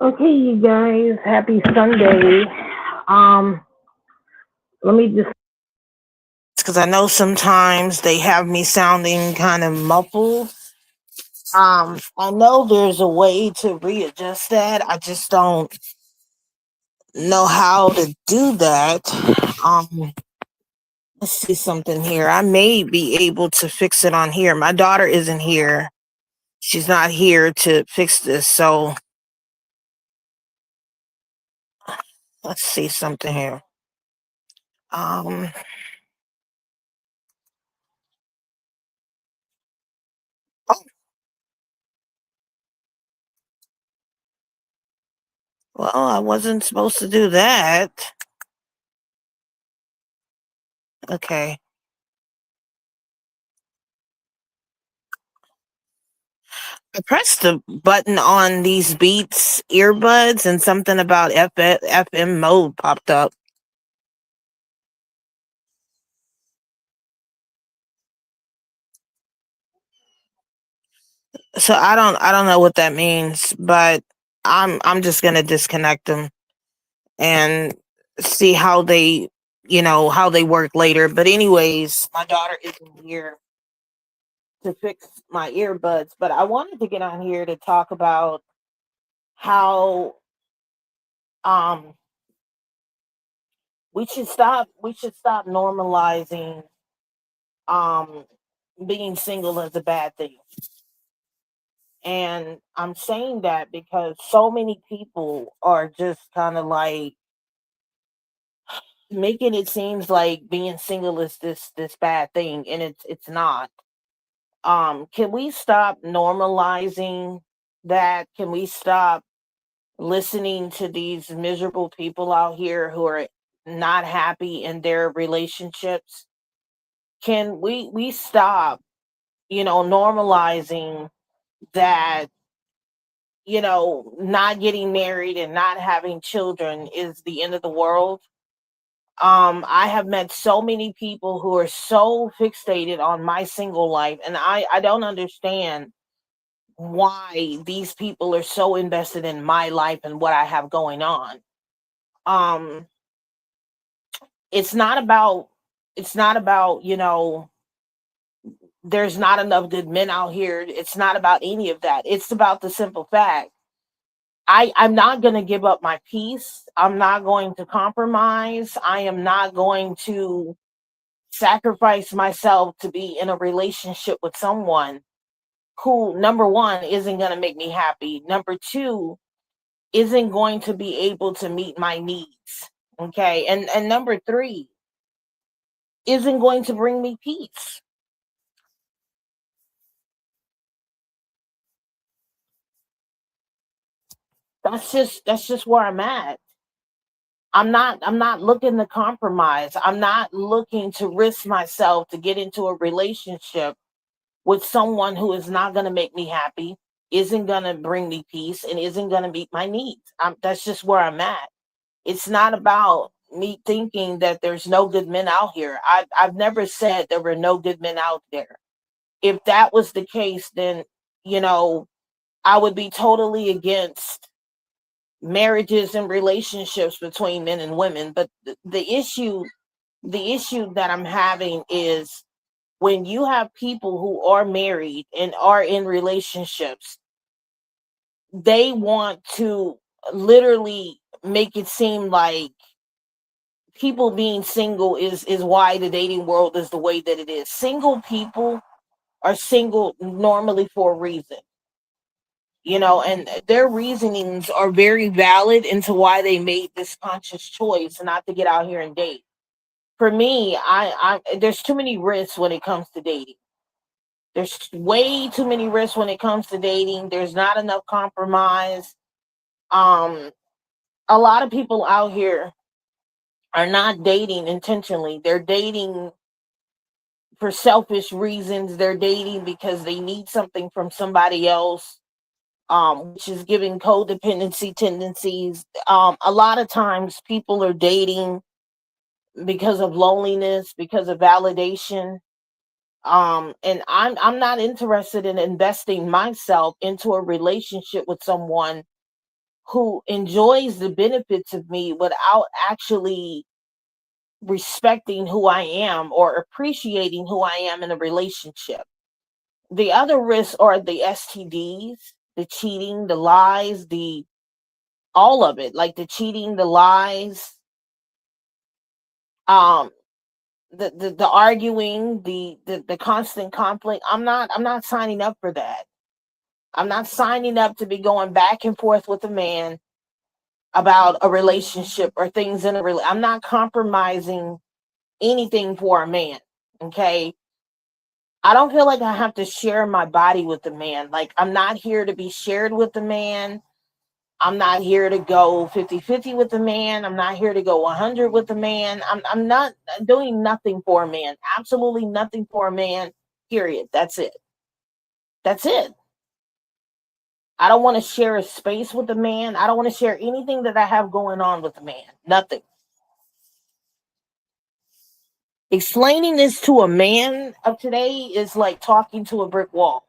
Okay, you guys, happy Sunday. Um, Let me just because I know sometimes they have me sounding kind of muffled. I know there's a way to readjust that. I just don't know how to do that. Um, let's see something here. I may be able to fix it on here. My daughter isn't here. She's not here to fix this. So let's see something here. Um, oh, well, I wasn't supposed to do that. Okay. I pressed the button on these Beats earbuds and something about FM mode popped up. So I don't know what that means, but I'm just gonna disconnect them and see how they how they work later. But anyways, my daughter isn't here to fix my earbuds, but I wanted to get on here to talk about how um we should stop normalizing um being single as a bad thing. And I'm saying that because so many people are just kind of like making it seems like being single is this bad thing, and it's not. Can we stop normalizing that? Can we stop listening to these miserable people out here who are not happy in their relationships? Can we stop, normalizing that, not getting married and not having children is the end of the world? I have met so many people who are so fixated on my single life, and I don't understand why these people are so invested in my life and what I have going on. Um, it's not about there's not enough good men out here. It's not about any of that. It's about the simple fact I'm not going to give up my peace. I'm not going to compromise. I am not going to sacrifice myself to be in a relationship with someone who, number one, isn't going to make me happy. Number two, isn't going to be able to meet my needs. Okay. And number three, isn't going to bring me peace. That's just where I'm at. I'm not looking to compromise. I'm not looking to risk myself to get into a relationship with someone who is not going to make me happy, isn't going to bring me peace, and isn't going to meet my needs. That's just where I'm at. It's not about me thinking that there's no good men out here. I've never said there were no good men out there. If that was the case, then, you know, I would be totally against marriages and relationships between men and women. But the issue that I'm having is when you have people who are married and are in relationships, they want to literally make it seem like people being single is why the dating world is the way that it is. Single people are single normally for a reason, and their reasonings are very valid into why they made this conscious choice not to get out here and date. For me, I there's too many risks when it comes to dating. There's way too many risks when it comes to dating. There's not enough compromise. Um, a lot of people out here are not dating intentionally. They're dating for selfish reasons. They're dating because they need something from somebody else, which is giving codependency tendencies. A lot of times people are dating because of loneliness, because of validation. And I'm not interested in investing myself into a relationship with someone who enjoys the benefits of me without actually respecting who I am or appreciating who I am in a relationship. The other risks are the STDs, the cheating, the lies, the all of it, like the cheating, the lies, um, the arguing, the constant conflict. I'm not signing up for that. I'm not signing up to be going back and forth with a man about a relationship or things in a I'm not compromising anything for a man. Okay. I don't feel like I have to share my body with the man. Like, I'm not here to be shared with the man. I'm not here to go 50-50 with the man. I'm not here to go 100 with the man. I'm not doing nothing for a man. Absolutely nothing for a man. Period. That's it. That's it. I don't want to share a space with a man. I don't want to share anything that I have going on with a man. Nothing. Explaining this to a man of today is like talking to a brick wall.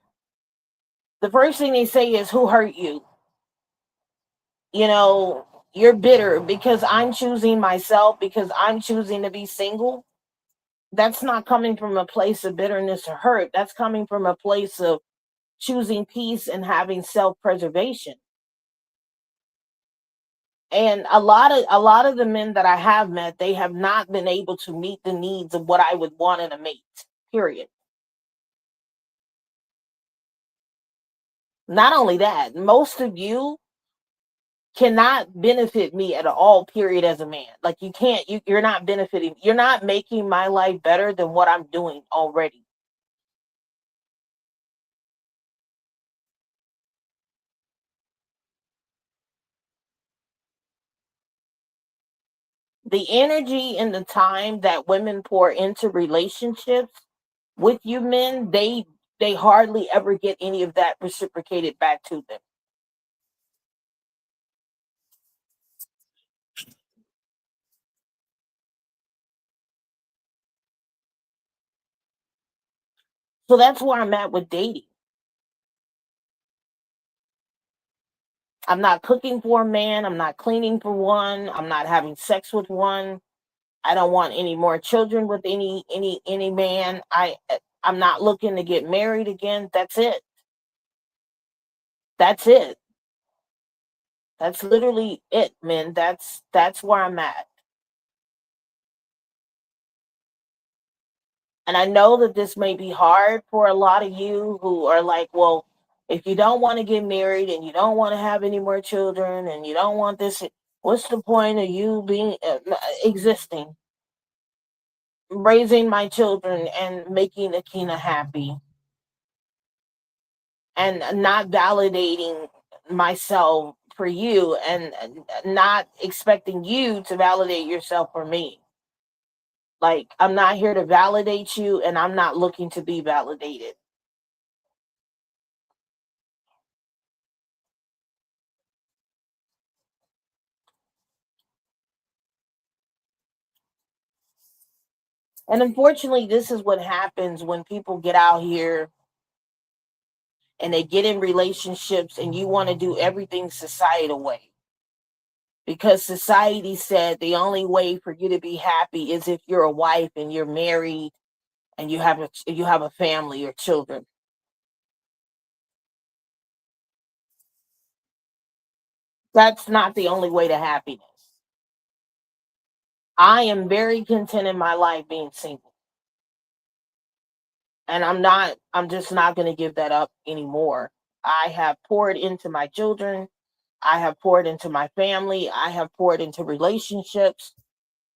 The first thing they say is, "Who hurt you?" You know, you're bitter because I'm choosing myself, because I'm choosing to be single. That's not coming from a place of bitterness or hurt. That's coming from a place of choosing peace and having self-preservation. And a lot of the men that I have met, they have not been able to meet the needs of what I would want in a mate. Period. Not only that, most of you cannot benefit me at all, period, as a man. Like, you can't, you're not benefiting, you're not making my life better than what I'm doing already. The energy and the time that women pour into relationships with you men, they hardly ever get any of that reciprocated back to them. So that's where I'm at with dating. I'm not cooking for a man, I'm not cleaning for one, I'm not having sex with one. I don't want any more children with any man. I'm not looking to get married again. That's it. That's it. That's literally it, man. That's where I'm at. And I know that this may be hard for a lot of you who are like, well, if you don't want to get married and you don't want to have any more children and you don't want this, what's the point of you being existing, raising my children and making Akina happy and not validating myself for you and not expecting you to validate yourself for me? Like, I'm not here to validate you and I'm not looking to be validated. And unfortunately, this is what happens when people get out here and they get in relationships and you want to do everything societal way. Because society said the only way for you to be happy is if you're a wife and you're married and you have a family or children. That's not the only way to happiness. I am very content in my life being single. And I'm just not going to give that up anymore. I have poured into my children. I have poured into my family. I have poured into relationships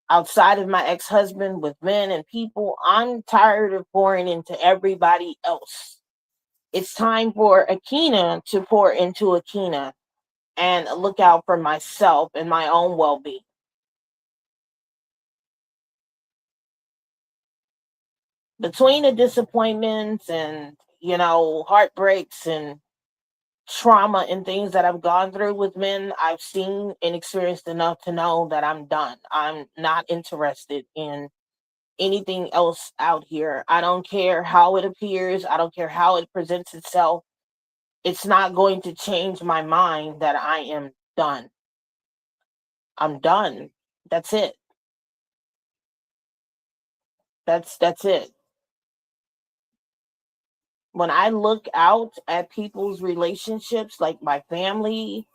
outside of my ex-husband with men and people. I'm tired of pouring into everybody else. It's time for Akina to pour into Akina and look out for myself and my own well-being. Between the disappointments and, heartbreaks and trauma and things that I've gone through with men, I've seen and experienced enough to know that I'm done. I'm not interested in anything else out here. I don't care how it appears, I don't care how it presents itself. It's not going to change my mind that I am Done. I'm done. That's it. That's it. When I look out at people's relationships, like my family,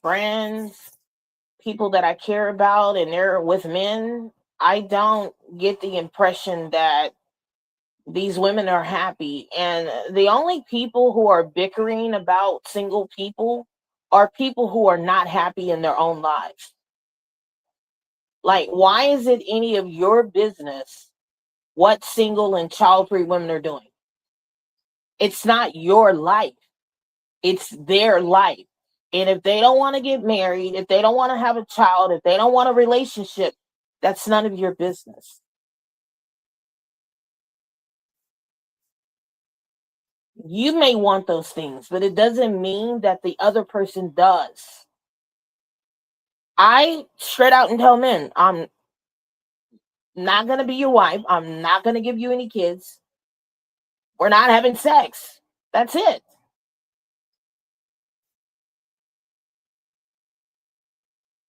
friends, people that I care about, and they're with men, I don't get the impression that these women are happy. And the only people who are bickering about single people are people who are not happy in their own lives. Like, why is it any of your business what single and child free women are doing? It's not your life, it's their life. And if they don't want to get married, if they don't want to have a child, if they don't want a relationship, that's none of your business. You may want those things, but it doesn't mean that the other person does. I straight out and tell men, I'm not going to be your wife. I'm not going to give you any kids. We're not having sex. That's it.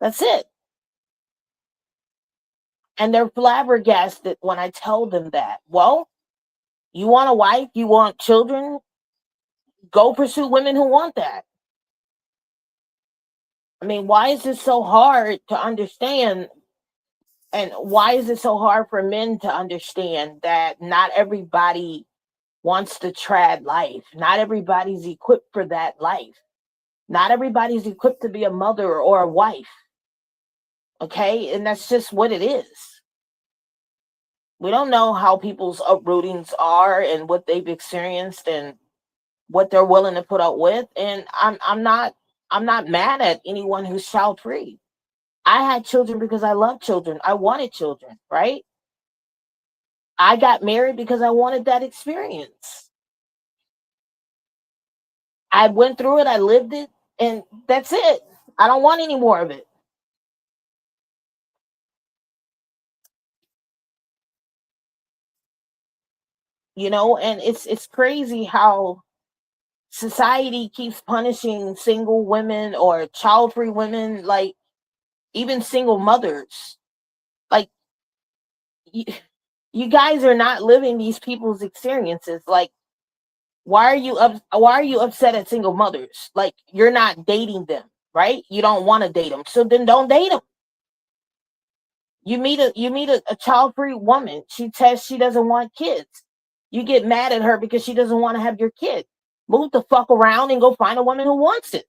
That's it. And they're flabbergasted when I tell them that. Well, you want a wife, you want children, go pursue women who want that. I mean, why is this so hard to understand? And why is it so hard for men to understand that not everybody wants to trad life? Not everybody's equipped for that life. Not everybody's equipped to be a mother or a wife. Okay? And that's just what it is. We don't know how people's uprootings are and what they've experienced and what they're willing to put up with. And I'm not mad at anyone who's child free. I had children because I love children. I wanted children, right? I got married because I wanted that experience. I went through it, I lived it, and that's it. I don't want any more of it. And it's crazy how society keeps punishing single women or child-free women, like even single mothers. Like, you, you guys are not living these people's experiences. Like, why are you upset at single mothers? Like, you're not dating them, right? You don't want to date them, so then don't date them. You meet a child-free woman. She says she doesn't want kids. You get mad at her because she doesn't want to have your kid. Move the fuck around and go find a woman who wants it.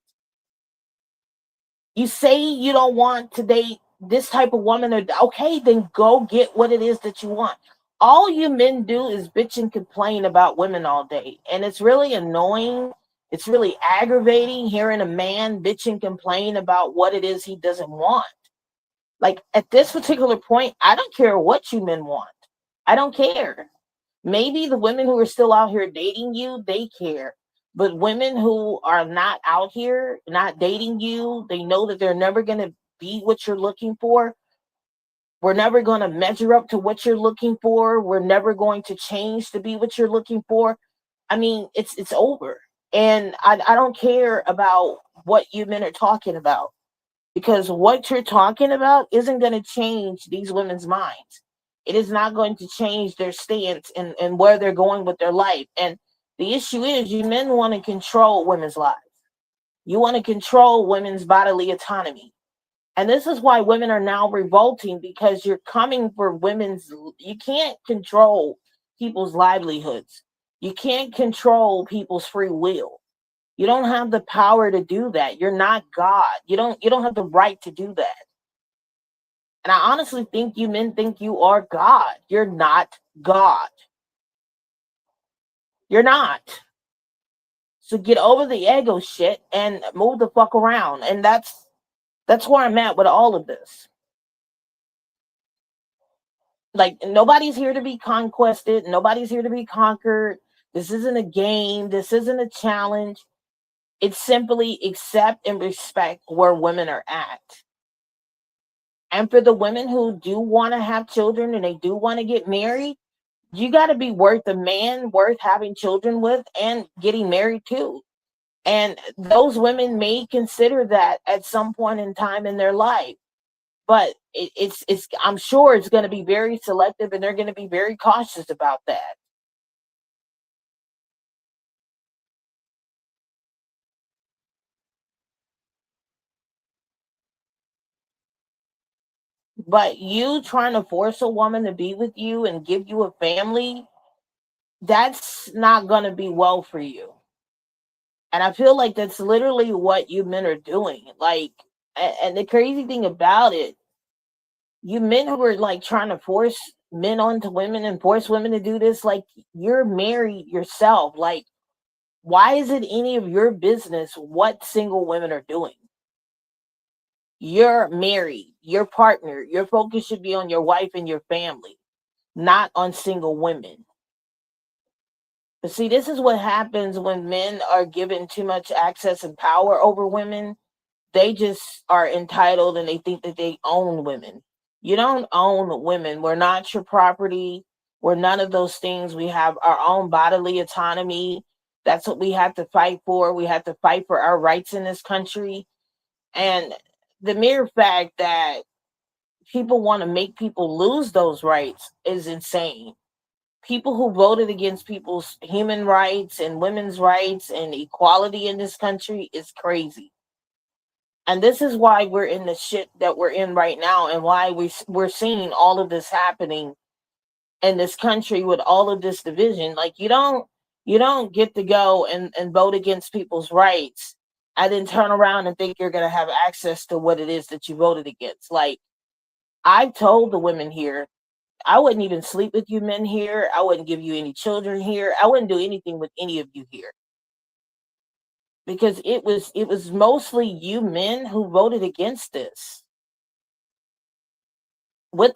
You say you don't want to date this type of woman, or okay, then go get what it is that you want. All you men do is bitch and complain about women all day, and it's really annoying. It's really aggravating hearing a man bitch and complain about what it is he doesn't want. Like, at this particular point, I don't care what you men want. I don't care. Maybe the women who are still out here dating you, they care. But women who are not out here, not dating you, they know that they're never going to be what you're looking for. We're never going to measure up to what you're looking for. We're never going to change to be what you're looking for. I mean, it's over. And I don't care about what you men are talking about, because what you're talking about isn't going to change these women's minds. It is not going to change their stance and where they're going with their life. And the issue is, you men want to control women's lives. You want to control women's bodily autonomy. And this is why women are now revolting, because you're coming for women's. You can't control people's livelihoods. You can't control people's free will. You don't have the power to do that. You're not God. You don't have the right to do that. And I honestly think you men think you are God. You're not God. You're not. So get over the ego shit and move the fuck around. And that's where I'm at with all of this. Like, nobody's here to be conquested. Nobody's here to be conquered. This isn't a game. This isn't a challenge. It's simply accept and respect where women are at. And for the women who do want to have children and they do want to get married, you got to be worth a man worth having children with and getting married to. And those women may consider that at some point in time in their life. But it's I'm sure it's going to be very selective, and they're going to be very cautious about that. But you trying to force a woman to be with you and give you a family, that's not going to be well for you. And I feel like that's literally what you men are doing. Like, and the crazy thing about it, you men who are like trying to force men onto women and force women to do this, like, you're married yourself. Like, why is it any of your business what single women are doing? You're married, your partner, your focus should be on your wife and your family, not on single women. But see, this is what happens when men are given too much access and power over women. They just are entitled and they think that they own women. You don't own women. We're not your property. We're none of those things. We have our own bodily autonomy. That's what we have to fight for. We have to fight for our rights in this country. And the mere fact that people want to make people lose those rights is insane. People who voted against people's human rights and women's rights and equality in this country is crazy. And this is why we're in the shit that we're in right now, and why we're seeing all of this happening in this country with all of this division. Like, you don't get to go and vote against people's rights and then turn around and think you're going to have access to what it is that you voted against. Like, I've told the women here, I wouldn't even sleep with you men here. I wouldn't give you any children here. I wouldn't do anything with any of you here, because it was mostly you men who voted against this with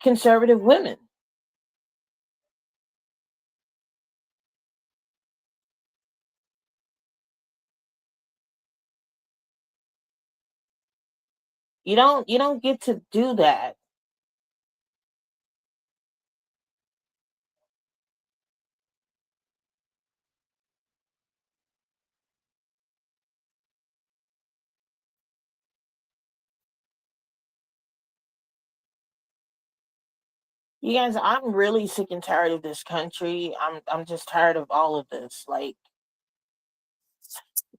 conservative women. You don't get to do that. You guys, I'm really sick and tired of this country. I'm just tired of all of this. Like,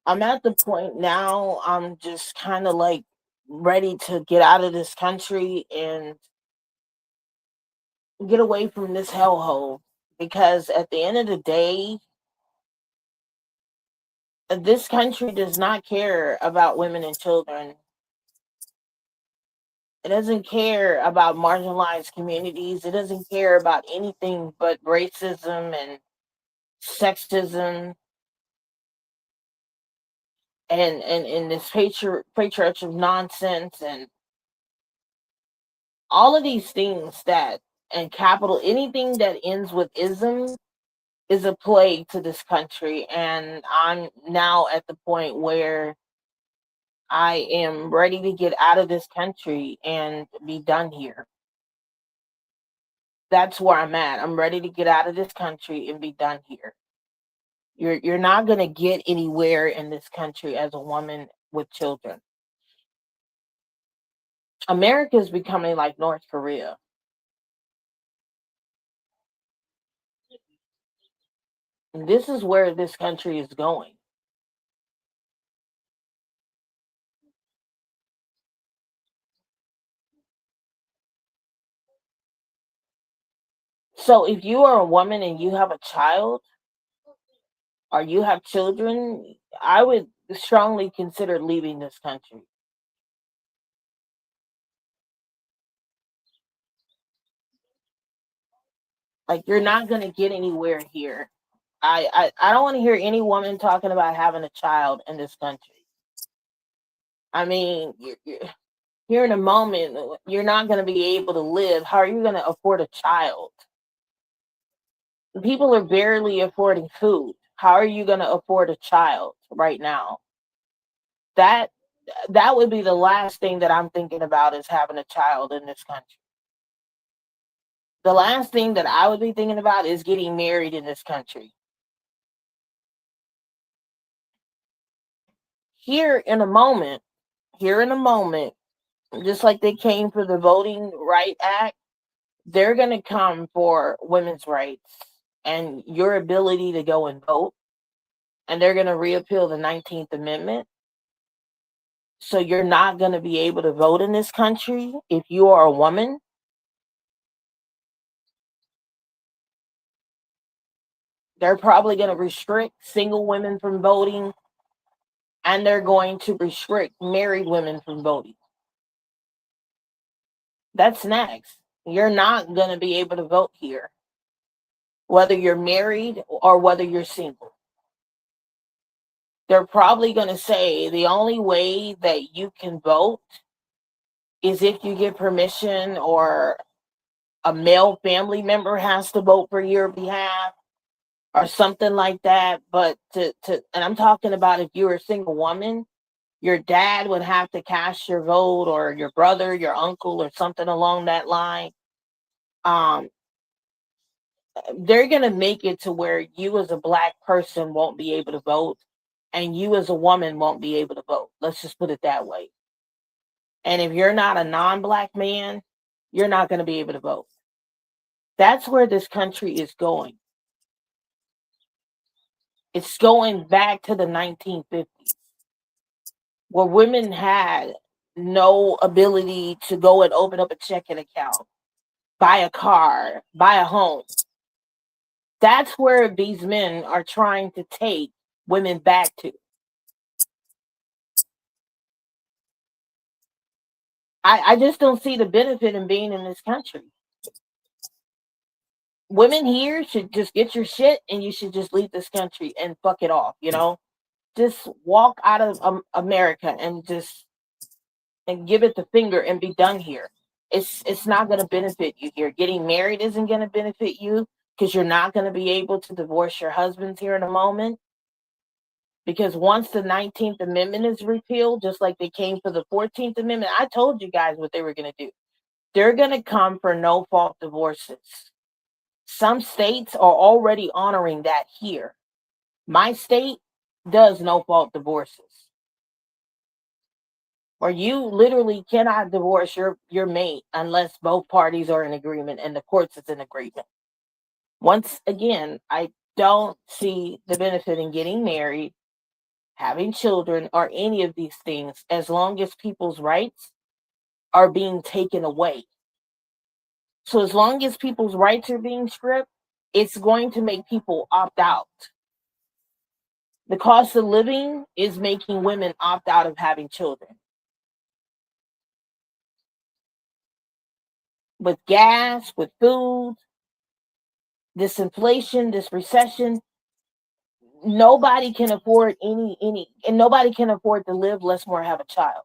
I'm at the point now, I'm just kind of like ready to get out of this country and get away from this hellhole, because at the end of the day, this country does not care about women and children. It doesn't care about marginalized communities. It doesn't care about anything but racism and sexism and this patriarchal nonsense and all of these things that, and capital, anything that ends with ism is a plague to this country. And I'm now at the point where I am ready to get out of this country and be done here. That's where I'm at. I'm ready to get out of this country and be done here. You're not going to get anywhere in this country as a woman with children. America is becoming like North Korea. And this is where this country is going. So if you are a woman and you have a child or you have children, I would strongly consider leaving this country. Like, you're not going to get anywhere here. I don't want to hear any woman talking about having a child in this country. I mean, you're in a moment, you're not going to be able to live. How are you going to afford a child? People are barely affording food. How are you going to afford a child right now? That that would be the last thing that I'm thinking about, is having a child in this country. The last thing that I would be thinking about is getting married in this country. here in a moment, here in a moment, just like they came for the Voting Right Act, they're going to come for women's rights and your ability to go and vote. And they're going to repeal the 19th Amendment. So you're not going to be able to vote in this country if you are a woman. They're probably going to restrict single women from voting, and they're going to restrict married women from voting. That's next. You're not going to be able to vote here, whether you're married or whether you're single. They're probably going to say the only way that you can vote is if you get permission or a male family member has to vote for your behalf or something like that. But and I'm talking about if you're a single woman, your dad would have to cast your vote, or your brother, your uncle, or something along that line. Um, they're going to make it to where you as a black person won't be able to vote and you as a woman won't be able to vote. Let's just put it that way. And if you're not a non-black man, you're not going to be able to vote. That's where this country is going. It's going back to the 1950s, where women had no ability to go and open up a checking account, buy a car, buy a home. That's where these men are trying to take women back to. I just don't see the benefit in being in this country. Women here should just get your shit and you should just leave this country and fuck it off, you know? Just walk out of America and just and give it the finger and be done here. It's not going to benefit you here. Getting married isn't going to benefit you because you're not going to be able to divorce your husbands here in a moment. Because once the 19th Amendment is repealed, just like they came for the 14th Amendment, I told you guys what they were going to do. They're going to come for no fault divorces. Some states are already honoring that here. My state does no fault divorces, or you literally cannot divorce your mate unless both parties are in agreement and the courts is in agreement. Once again, I don't see the benefit in getting married, having children, or any of these things as long as people's rights are being taken away. So as long as people's rights are being stripped, it's going to make people opt out. The cost of living is making women opt out of having children. With gas, with food, this inflation, this recession, nobody can afford and nobody can afford to live less more have a child.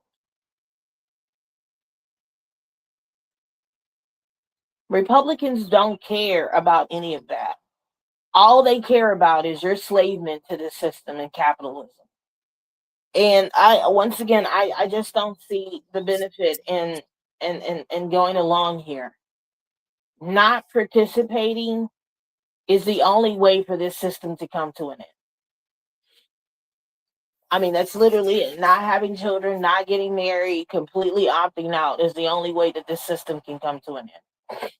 Republicans don't care about any of that. All they care about is your enslavement to the system and capitalism. And once again, I just don't see the benefit in going along here. Not participating is the only way for this system to come to an end. I mean, that's literally it. Not having children, not getting married, completely opting out is the only way that this system can come to an end.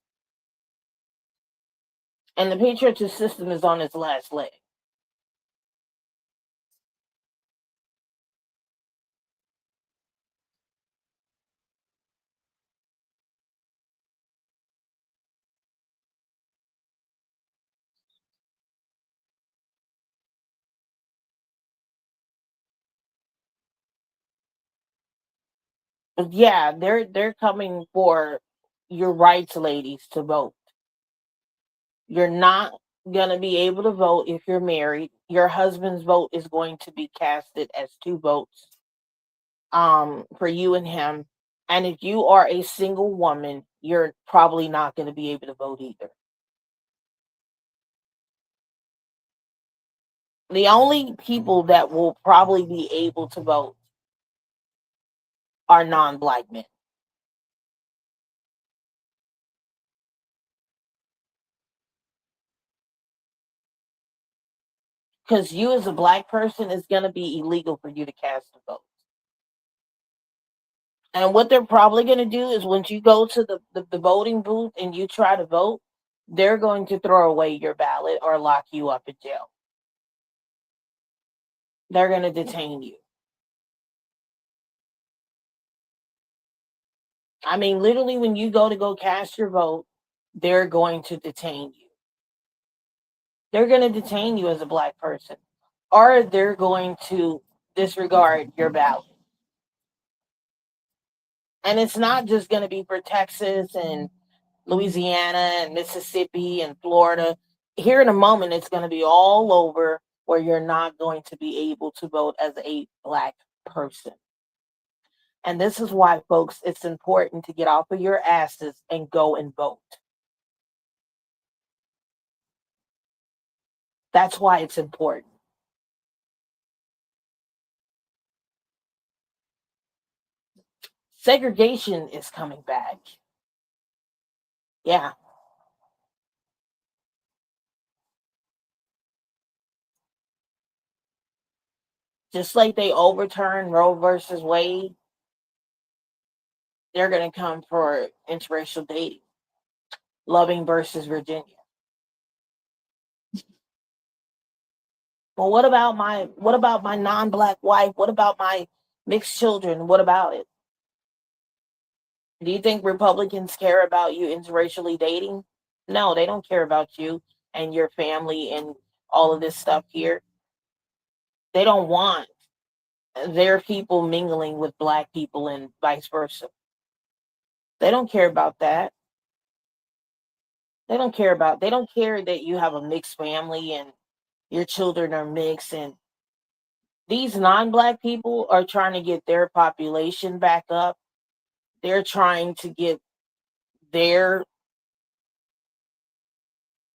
And the patriarchal system is on its last leg. But yeah, they're coming for your rights, ladies, to vote. You're not gonna be able to vote if you're married. Your husband's vote is going to be casted as two votes for you and him. And if you are a single woman, you're probably not going to be able to vote either. The only people that will probably be able to vote are non-black men. because you as a black person, it's going to be illegal for you to cast a vote. And what they're probably going to do is once you go to the voting booth and you try to vote, they're going to throw away your ballot or lock you up in jail. They're going to detain you. I mean, literally, when you go cast your vote, they're going to detain you. They're going to detain you as a black person, or they're going to disregard your ballot. And it's not just going to be for Texas and Louisiana and Mississippi and Florida. Here in a moment, it's going to be all over where you're not going to be able to vote as a black person. And this is why, folks, it's important to get off of your asses and go and vote. That's why it's important. Segregation is coming back. Yeah. Just like they overturned Roe versus Wade, they're going to come for interracial dating. Loving versus Virginia. Well, what about my non-black wife? What about my mixed children? What about it? Do you think Republicans care about you interracially dating? No, they don't care about you and your family and all of this stuff here. They don't want their people mingling with black people and vice versa. They don't care about that. They don't care that you have a mixed family and your children are mixed, and these non-black people are trying to get their population back up. They're trying to get their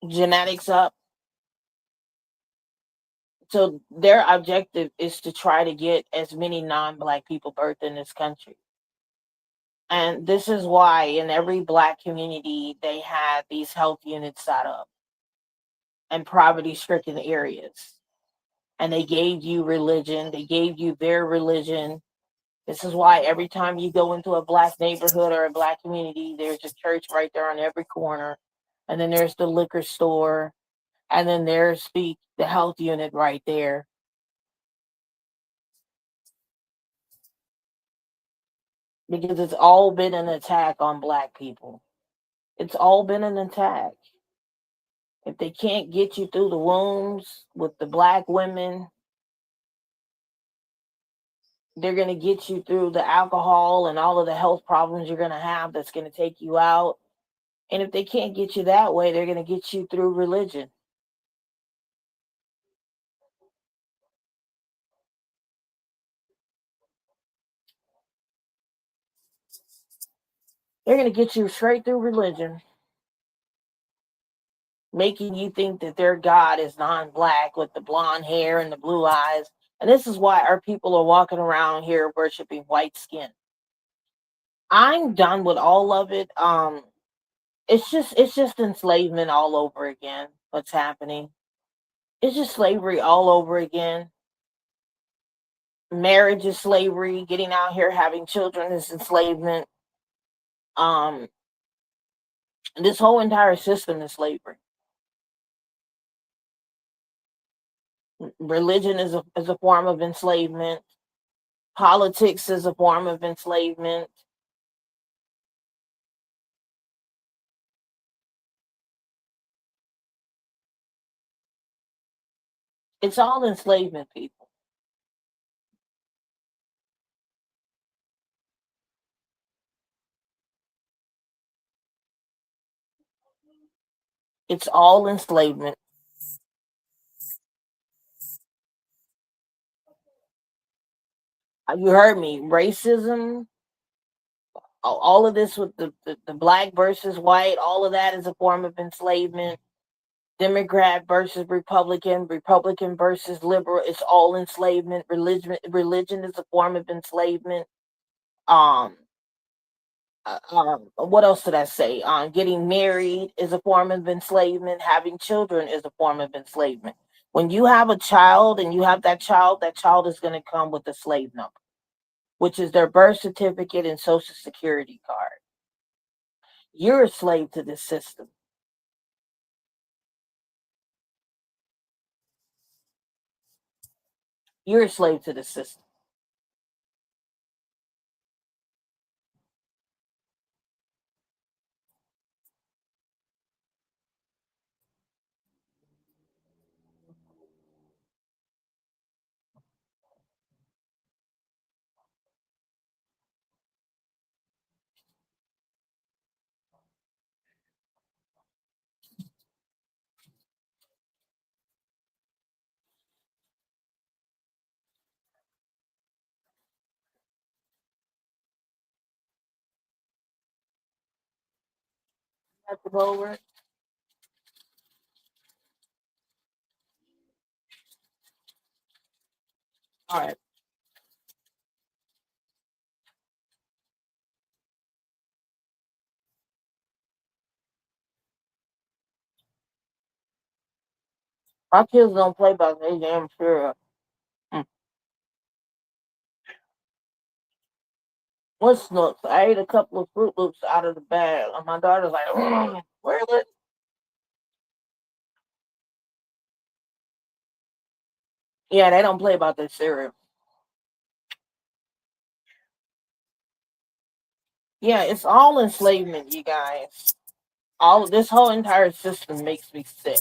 genetics up. So their objective is to try to get as many non-black people birthed in this country. And this is why in every black community they had these health units set up in poverty-stricken areas. And they gave you religion, they gave you their religion. This is why every time you go into a black neighborhood or a black community, there's a church right there on every corner. And then there's the liquor store. And then there's the health unit right there. Because it's all been an attack on black people. It's all been an attack. If they can't get you through the wombs with the black women, they're going to get you through the alcohol and all of the health problems you're going to have that's going to take you out. And if they can't get you that way, they're going to get you through religion. They're going to get you straight through religion, making you think that their God is non-black with the blonde hair and the blue eyes. And this is why our people are walking around here worshiping white skin. I'm done with all of it. It's just enslavement all over again. What's happening? It's just slavery all over again. Marriage is slavery. Getting out here having children is enslavement. Um, this whole entire system is slavery. Religion is a form of enslavement. Politics is a form of enslavement. It's all enslavement, people. It's all enslavement. You heard me. Racism, all of this with the black versus white, all of that is a form of enslavement. Democrat versus Republican, Republican versus liberal, it's all enslavement. Religion is a form of enslavement. Um, what else did I say? Getting married is a form of enslavement. Having children is a form of enslavement. When you have a child and you have that child is going to come with a slave number, which is their birth certificate and social security card. You're a slave to this system. You're a slave to the system. Have to go over it. All right. My kids don't play by they damn sure. Mm. What's nuts? I ate a couple of Fruit Loops out of the bag, and my daughter's like, "Where is it?" Yeah, they don't play about this cereal. Yeah, it's all enslavement, you guys. All this whole entire system makes me sick.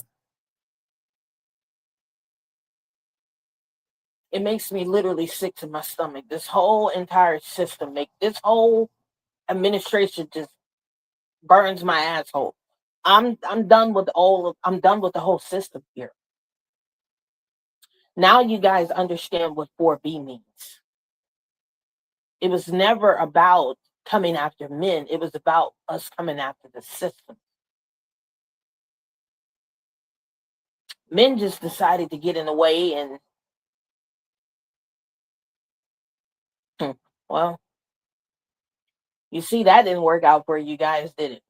It makes me literally sick to my stomach. This whole entire system make this whole administration just burns my asshole. I'm done with I'm done with the whole system here. Now you guys understand what 4B means. It was never about coming after men. It was about us coming after the system. Men just decided to get in the way and hmm, well, you see that didn't work out for you guys, did it?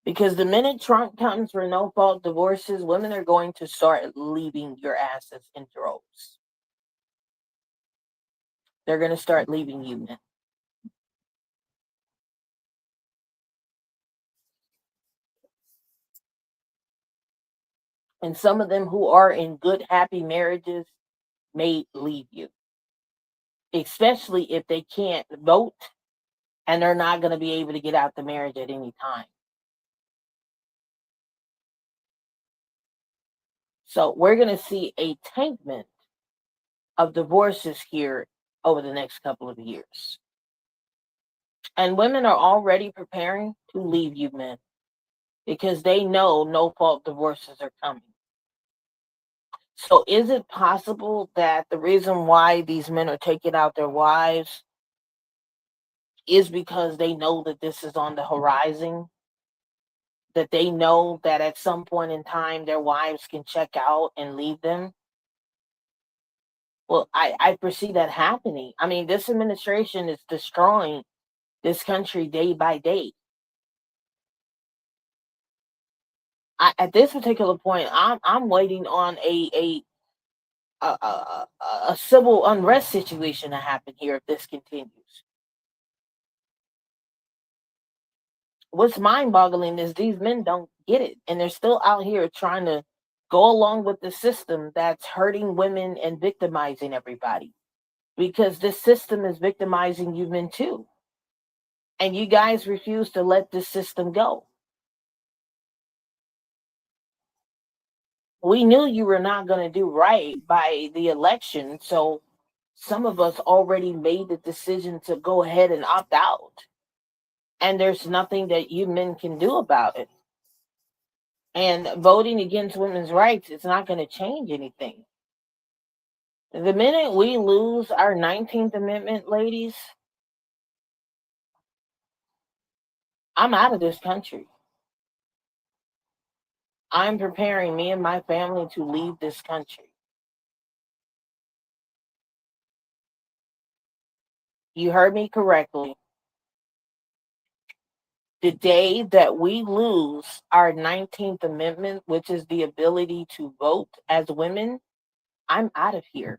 Because the minute Trump comes for no fault divorces, women are going to start leaving your asses in droves. They're going to start leaving you men. And some of them who are in good, happy marriages may leave you, especially if they can't vote and they're not going to be able to get out the marriage at any time. So we're going to see a tankment of divorces here over the next couple of years. And women are already preparing to leave you men because they know no fault divorces are coming. So is it possible that the reason why these men are taking out their wives is because they know that this is on the horizon? That they know that at some point in time their wives can check out and leave them? Well, I foresee that happening. I mean, this administration is destroying this country day by day. At this particular point, I'm waiting on a civil unrest situation to happen here if this continues. What's mind-boggling is these men don't get it, and they're still out here trying to go along with the system that's hurting women and victimizing everybody. Because this system is victimizing you men too, and you guys refuse to let this system go. We knew you were not going to do right by the election, so some of us already made the decision to go ahead and opt out. And there's nothing that you men can do about it. And voting against women's rights is not going to change anything. The minute we lose our 19th Amendment, ladies, I'm out of this country. I'm preparing me and my family to leave this country. You heard me correctly. The day that we lose our 19th Amendment, which is the ability to vote as women, I'm out of here.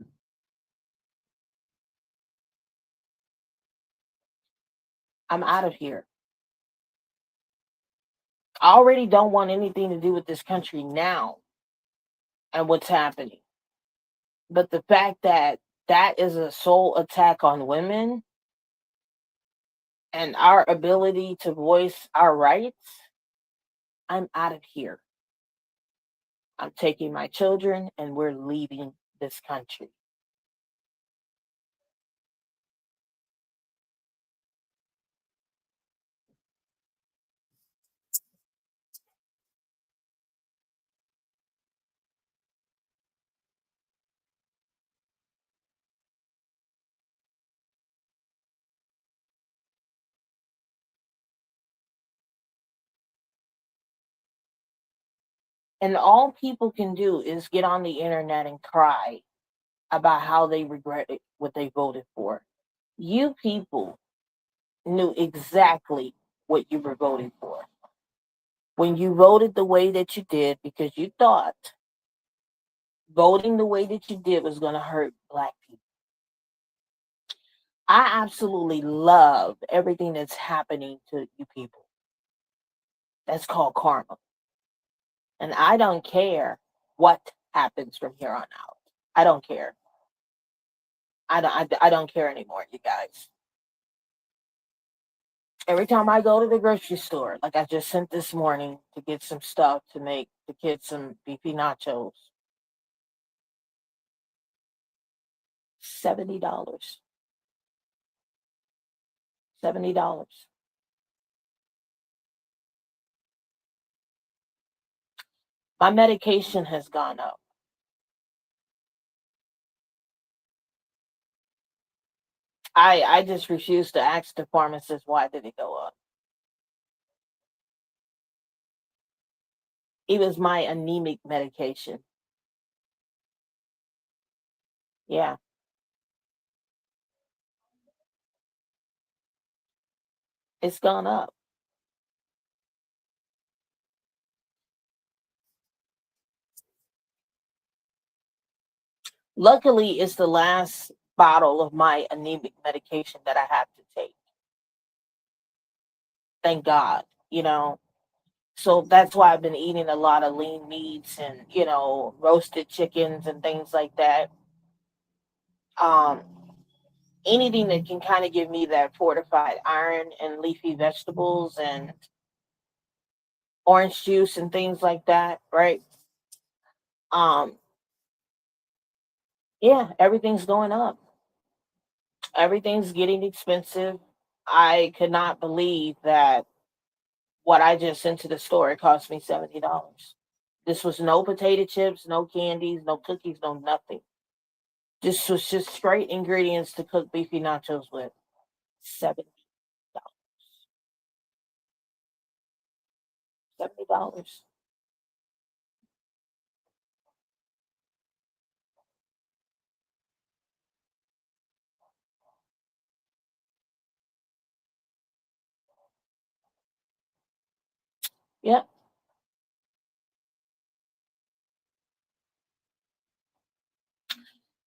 I'm out of here. I already don't want anything to do with this country now and what's happening. But the fact that that is a sole attack on women and our ability to voice our rights, I'm out of here. I'm taking my children and we're leaving this country. And all people can do is get on the internet and cry about how they regret what they voted for. You people knew exactly what you were voting for when you voted the way that you did because you thought voting the way that you did was going to hurt Black people. I absolutely love everything that's happening to you people. That's called karma. And I don't care what happens from here on out. I don't care. I don't care anymore, you guys. Every time I go to the grocery store, like I just sent this morning to get some stuff to make the kids some beefy nachos, $70. $70. My medication has gone up. I just refuse to ask the pharmacist why did it go up. It was my anemic medication. Yeah. It's gone up. Luckily, it's the last bottle of my anemic medication that I have to take. Thank God, you know. So that's why I've been eating a lot of lean meats and, roasted chickens and things like that. Um, Anything that can kind of give me that fortified iron and leafy vegetables and orange juice and things like that, right? Um, yeah, everything's going up. Everything's getting expensive. I could not believe that what I just sent to the store, it cost me $70. This was no potato chips, no candies, no cookies, no nothing. This was just straight ingredients to cook beefy nachos with. $70. $70. Yep.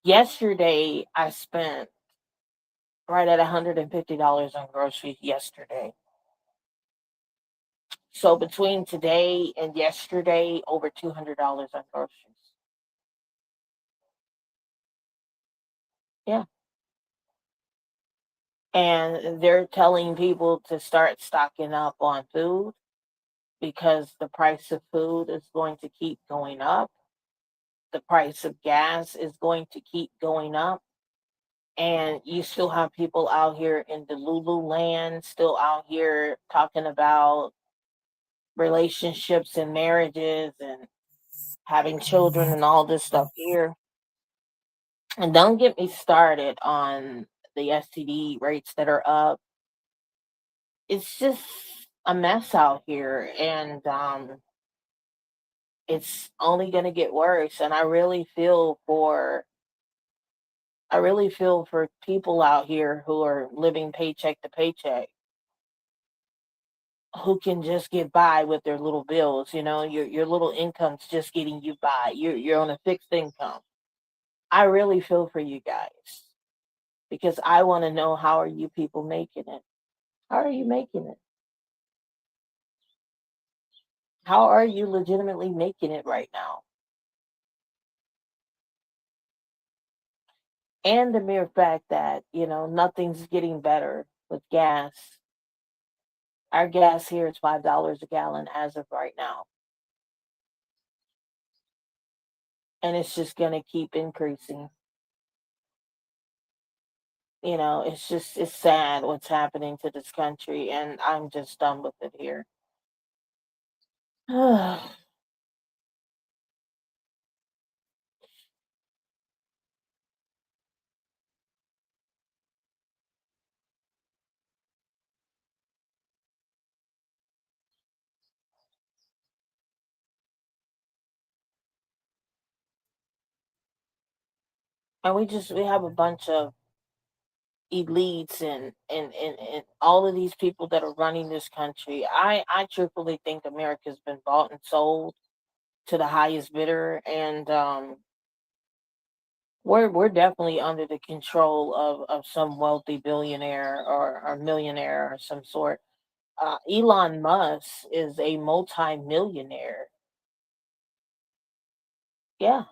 Yesterday I spent right at $150 on groceries yesterday. So between today and yesterday, over $200 on groceries. Yeah. And they're telling people to start stocking up on food because the price of food is going to keep going up. The price of gas is going to keep going up. And you still have people out here in the Lulu land, still out here talking about relationships and marriages and having children and all this stuff here. And don't get me started on the STD rates that are up. It's just a mess out here. And it's only going to get worse. And I really feel for people out here who are living paycheck to paycheck. who can just get by with their little bills. Your little income's just getting you by. You're on a fixed income. I really feel for you guys because I want to know, how are you people making it? How are you making it? How are you legitimately making it right now? And the mere fact that, nothing's getting better with gas. Our gas here is $5 a gallon as of right now. And it's just going to keep increasing. It's sad what's happening to this country, and I'm just done with it here. And we have a bunch of elites and all of these people that are running this country. I truthfully think America's been bought and sold to the highest bidder, and we're definitely under the control of some wealthy billionaire or millionaire or some sort. Elon Musk is a multi-millionaire. Yeah.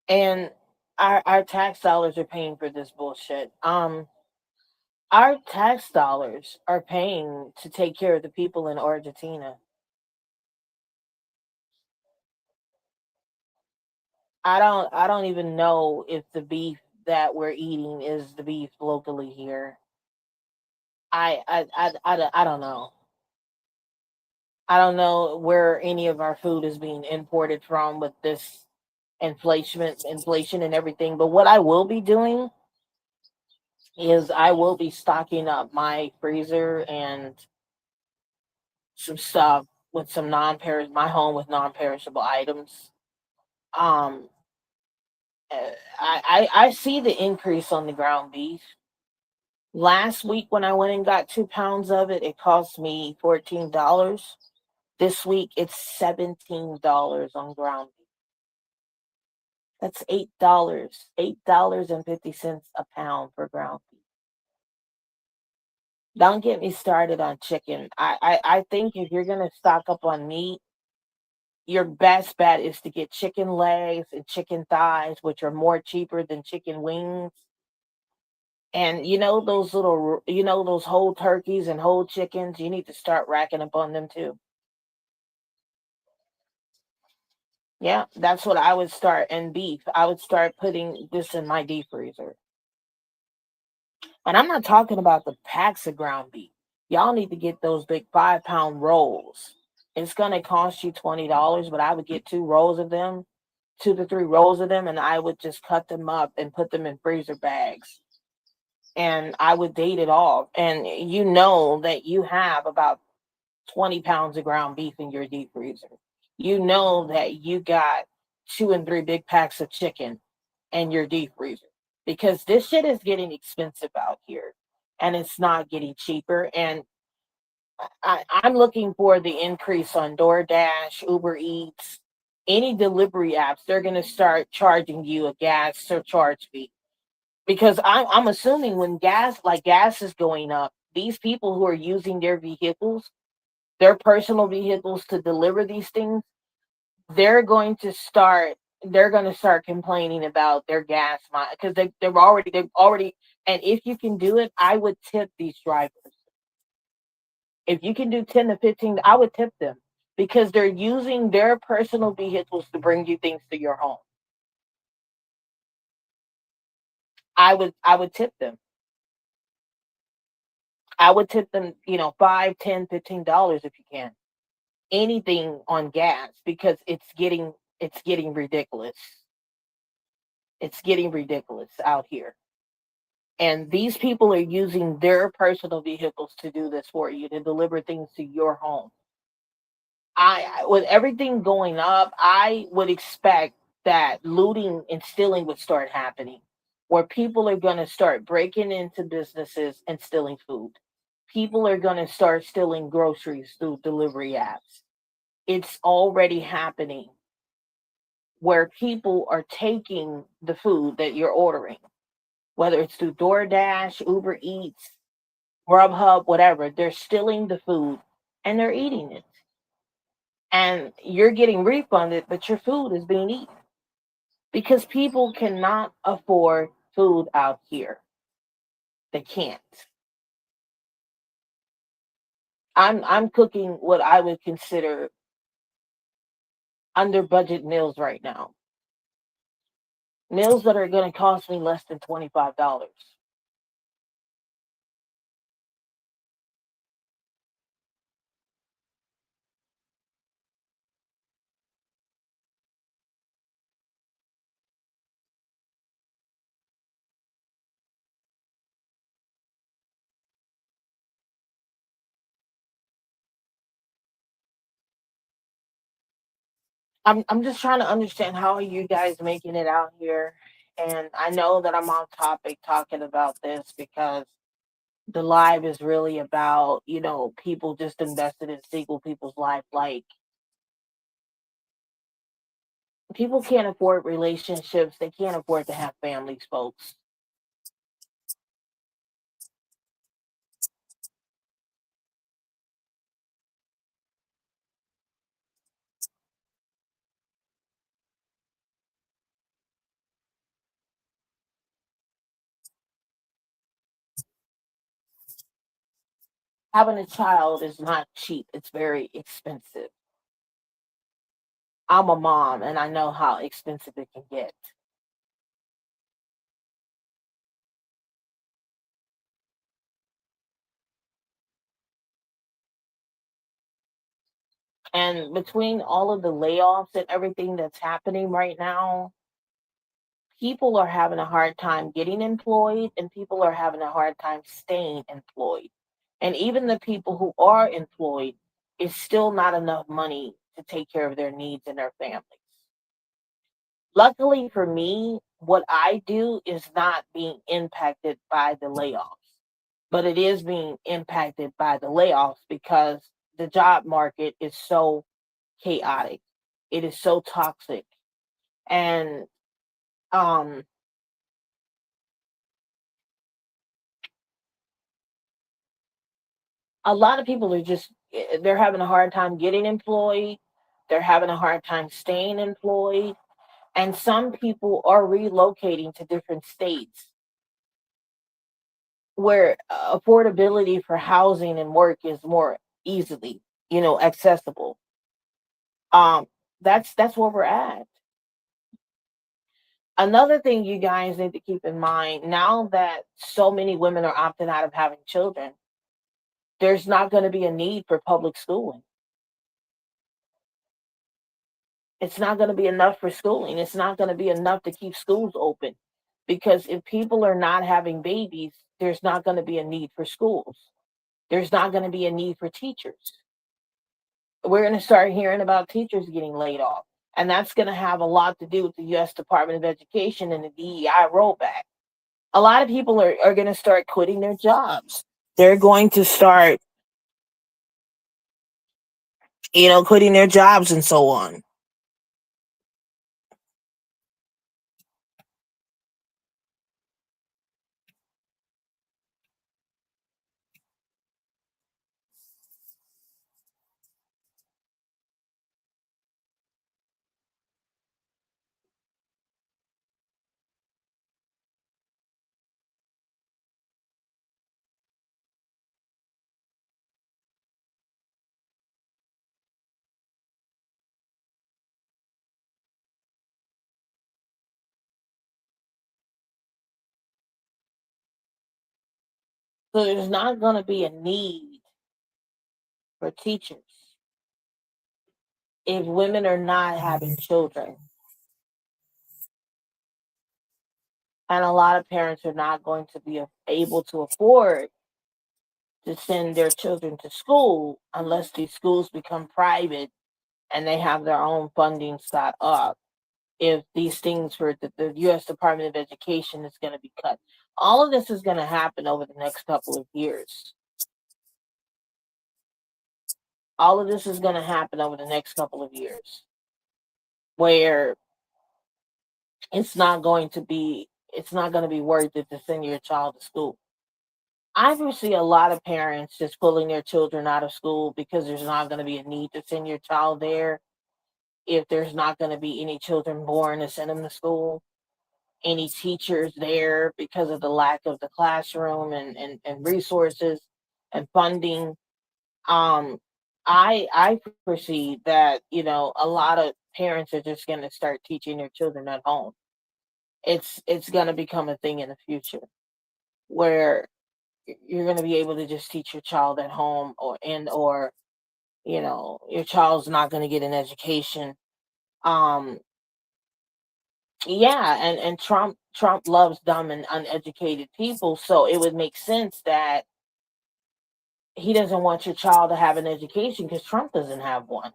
And our tax dollars are paying for this bullshit. Our tax dollars are paying to take care of the people in Argentina. I don't even know if the beef that we're eating is the beef locally here. I don't know. I don't know where any of our food is being imported from with this inflation and everything. But what I will be doing is I will be stocking up my freezer and some stuff with some my home with non-perishable items. Um, I see the increase on the ground beef. Last week when I went and got 2 pounds of it, it cost me $14. This week it's $17 on ground beef. That's $8.50 a pound for ground beef. Don't get me started on chicken. I think if you're gonna stock up on meat, your best bet is to get chicken legs and chicken thighs, which are more cheaper than chicken wings. And those whole turkeys and whole chickens, you need to start racking up on them too. Yeah, that's what I would start. And beef, I would start putting this in my deep freezer. And I'm not talking about the packs of ground beef. Y'all need to get those big 5 pound rolls. It's gonna cost you $20, but I would get 2 rolls of them, 2 to 3 rolls of them, and I would just cut them up and put them in freezer bags. And I would date it off. And you know that you have about 20 pounds of ground beef in your deep freezer. You know that you got 2 and 3 big packs of chicken in your deep freezer because this shit is getting expensive out here and it's not getting cheaper. And I'm looking for the increase on DoorDash, Uber Eats, any delivery apps. They're going to start charging you a gas surcharge fee because I'm assuming when gas is going up, these people who are using their personal vehicles to deliver these things, they're going to start complaining about their gas because they've already, and if you can do it, I would tip these drivers. If you can do 10 to 15, I would tip them because they're using their personal vehicles to bring you things to your home. I would tip them. I would tip them, $5, $10, $15 if you can. Anything on gas because it's getting ridiculous. It's getting ridiculous out here. And these people are using their personal vehicles to do this for you, to deliver things to your home. With everything going up, I would expect that looting and stealing would start happening, where people are going to start breaking into businesses and stealing food. people are going to start stealing groceries through delivery apps. It's already happening where people are taking the food that you're ordering, whether it's through DoorDash, Uber Eats, Grubhub, whatever. They're stealing the food and they're eating it. And you're getting refunded, but your food is being eaten because people cannot afford food out here. They can't. I'm cooking what I would consider under budget meals right now. Meals that are going to cost me less than $25. I'm just trying to understand how are you guys making it out here. And I know that I'm on topic talking about this because the live is really about, people just invested in single people's life. Like, people can't afford relationships, they can't afford to have families, folks. Having a child is not cheap, it's very expensive. I'm a mom and I know how expensive it can get. And between all of the layoffs and everything that's happening right now, people are having a hard time getting employed and people are having a hard time staying employed. And even the people who are employed, it's still not enough money to take care of their needs and their families. Luckily for me, what I do is not being impacted by the layoffs, but it is being impacted by the layoffs because the job market is so chaotic. It is so toxic. And um a lot of people are just they're having a hard time getting employed. They're having a hard time staying employed. And some people are relocating to different states where affordability for housing and work is more easily, accessible. Um, that's where we're at. Another thing you guys need to keep in mind now that so many women are opting out of having children, there's not going to be a need for public schooling. It's not going to be enough for schooling. It's not going to be enough to keep schools open because if people are not having babies, there's not going to be a need for schools. There's not going to be a need for teachers. We're going to start hearing about teachers getting laid off. And that's going to have a lot to do with the U.S. Department of Education and the DEI rollback. A lot of people are going to start quitting their jobs. They're going to start, quitting their jobs and so on. So there's not going to be a need for teachers if women are not having children. And a lot of parents are not going to be able to afford to send their children to school unless these schools become private and they have their own funding set up. If these things for the U.S. Department of Education is going to be cut, all of this is going to happen over the next couple of years. All of this is going to happen over the next couple of years, where it's not going to be worth it to send your child to school. I foresee a lot of parents just pulling their children out of school because there's not going to be a need to send your child there if there's not going to be any children born to send them to school, any teachers there because of the lack of the classroom and resources and funding. Um, I foresee that, a lot of parents are just going to start teaching their children at home. It's going to become a thing in the future where you're going to be able to just teach your child at home, or your child's not going to get an education. um yeah, and Trump loves dumb and uneducated people, so it would make sense that he doesn't want your child to have an education because Trump doesn't have one.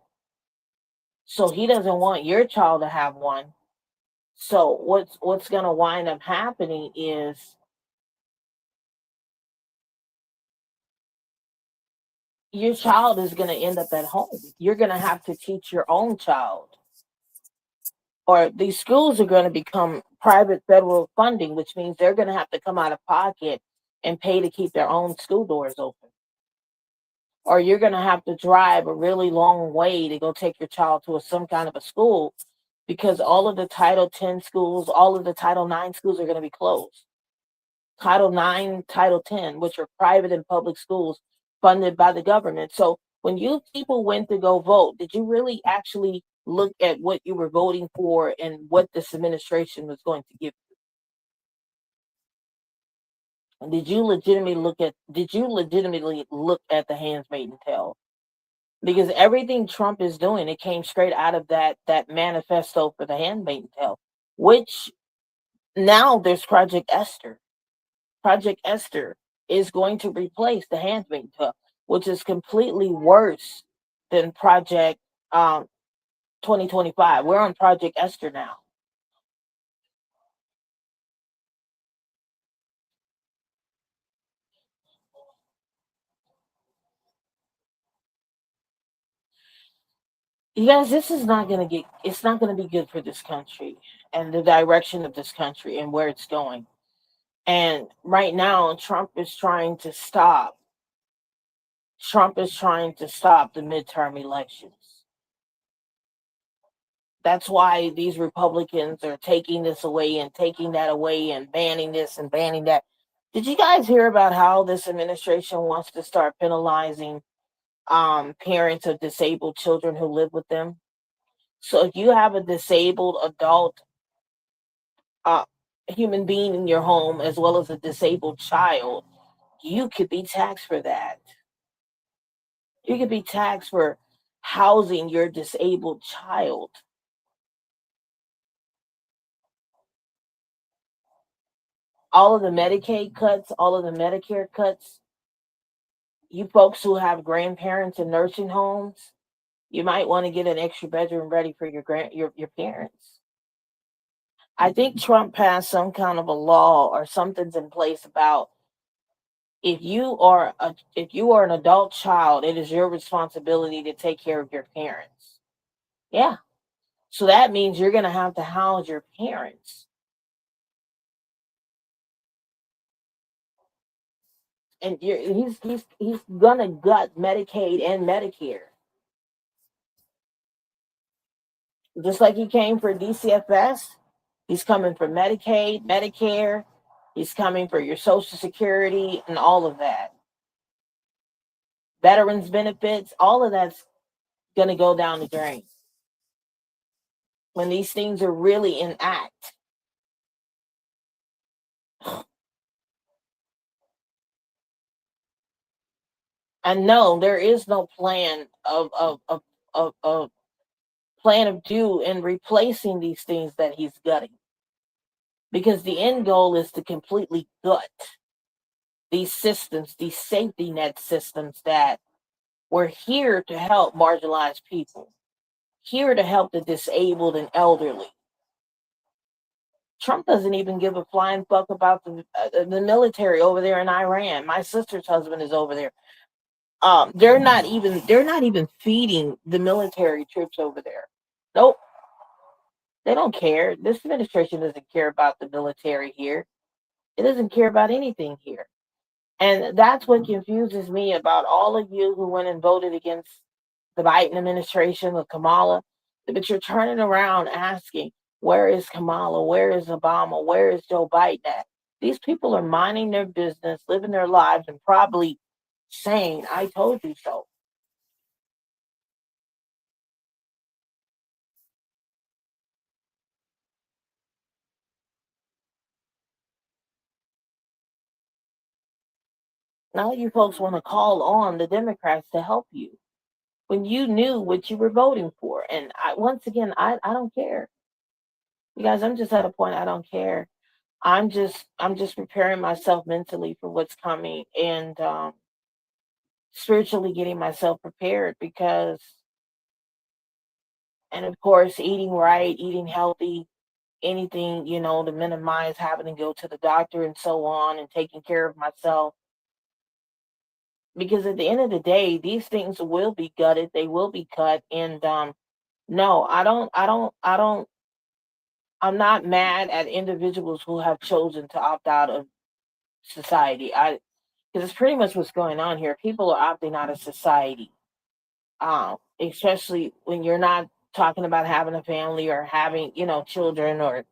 So he doesn't want your child to have one. So what's going to wind up happening is your child is going to end up at home. You're going to have to teach your own child, or these schools are going to become private federal funding, which means they're going to have to come out of pocket and pay to keep their own school doors open. Or you're going to have to drive a really long way to go take your child to some kind of a school, because all of the Title 10 schools, all of the Title 9 schools are going to be closed. Title 9, Title 10, which are private and public schools funded by the government. So when you people went to go vote, did you really actually look at what you were voting for and what this administration was going to give you? And did you legitimately look at the handmaiden tale? Because everything Trump is doing, it came straight out of that manifesto for the handmaiden tale, which now there's Project Esther. Project Esther is going to replace the handmaiden tale, which is completely worse than Project um 2025. We're on Project Esther now. You guys, this is not going to get, it's not going to be good for this country and the direction of this country and where it's going. And right now, Trump is trying to stop the midterm elections. That's why these Republicans are taking this away and taking that away and banning this and banning that. Did you guys hear about how this administration wants to start penalizing parents of disabled children who live with them? So if you have a disabled adult uh, human being in your home as well as a disabled child, you could be taxed for that. You could be taxed for housing your disabled child. All of the Medicaid cuts, all of the Medicare cuts, you folks who have grandparents in nursing homes, you might want to get an extra bedroom ready for your parents. I think Trump passed some kind of a law or something's in place about, if you are an adult child, it is your responsibility to take care of your parents. Yeah. So that means you're gonna have to house your parents. And he's gonna gut Medicaid and Medicare. Just like he came for DCFS, he's coming for Medicaid, Medicare, he's coming for your Social Security and all of that. Veterans benefits, all of that's gonna go down the drain when these things are really in act. And no, there is no of plan of due in replacing these things that he's gutting. Because the end goal is to completely gut these systems, these safety net systems that were here to help marginalized people, here to help the disabled and elderly. Trump doesn't even give a flying fuck about the military over there in Iran. My sister's husband is over there. they're not even feeding the military troops over there. Nope, they don't care. This administration doesn't care about the military here. It doesn't care about anything here. And that's what confuses me about all of you who went and voted against the Biden administration with Kamala. But you're turning around asking, where is Kamala? Where is Obama? Where is Joe Biden at? These people are minding their business, living their lives, and probably saying, I told you so. Now you folks want to call on the Democrats to help you when you knew what you were voting for. And once again, I don't care. You guys, I'm just at a point I don't care. I'm just preparing myself mentally for what's coming and spiritually getting myself prepared because and of course eating right, eating healthy, anything, to minimize having to go to the doctor and so on and taking care of myself. Because at the end of the day, these things will be gutted, they will be cut. And no, I'm not mad at individuals who have chosen to opt out of society. Because it's pretty much what's going on here. People are opting out of society, especially when you're not talking about having a family or having, children or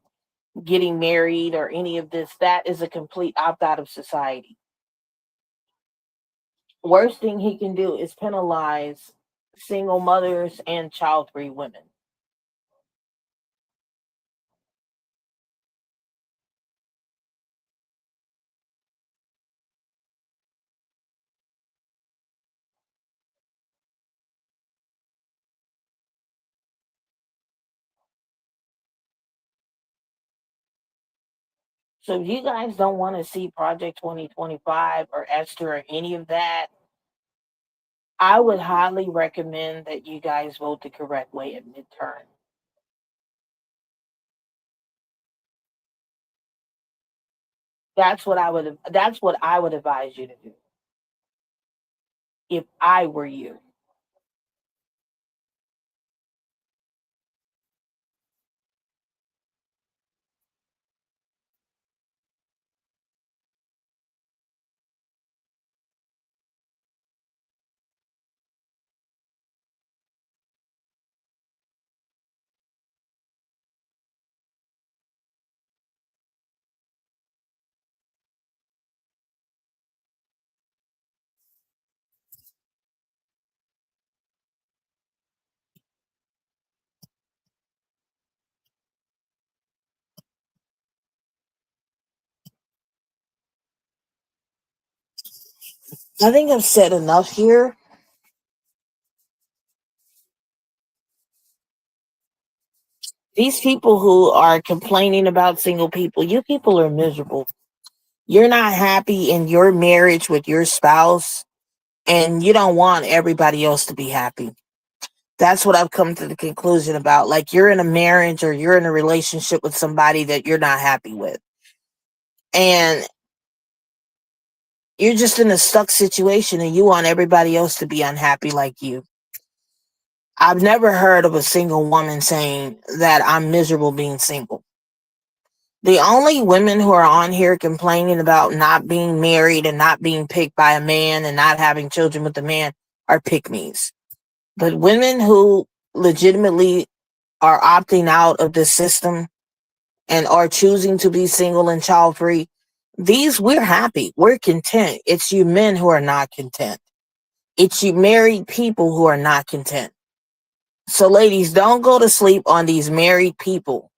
getting married or any of this. That is a complete opt out of society. Worst thing he can do is penalize single mothers and child free women. So if you guys don't want to see Project 2025 or Esther or any of that, I would highly recommend that you guys vote the correct way at midterm. That's what I would advise you to do if I were you. I think I've said enough here. These people who are complaining about single people, you people are miserable. You're not happy in your marriage with your spouse, and you don't want everybody else to be happy. That's what I've come to the conclusion about. Like, you're in a marriage or you're in a relationship with somebody that you're not happy with. And you're just in a stuck situation and you want everybody else to be unhappy like you. I've never heard of a single woman saying that I'm miserable being single. The only women who are on here complaining about not being married and not being picked by a man and not having children with a man are pick me's. But women who legitimately are opting out of the system and are choosing to be single and child free, these we're happy. We're content. It's you men who are not content. It's you married people who are not content. So, ladies, don't go to sleep on these married people,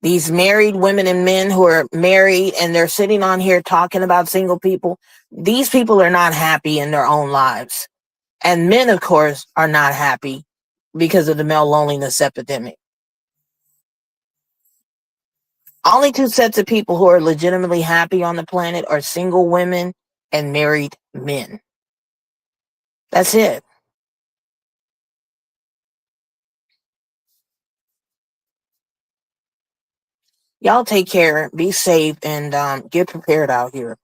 these married women and men who are married and they're sitting on here talking about single people. These people are not happy in their own lives. And men, of course, are not happy because of the male loneliness epidemic. Only two sets of people who are legitimately happy on the planet are single women and married men. That's it. Y'all take care, be safe, and get prepared out here.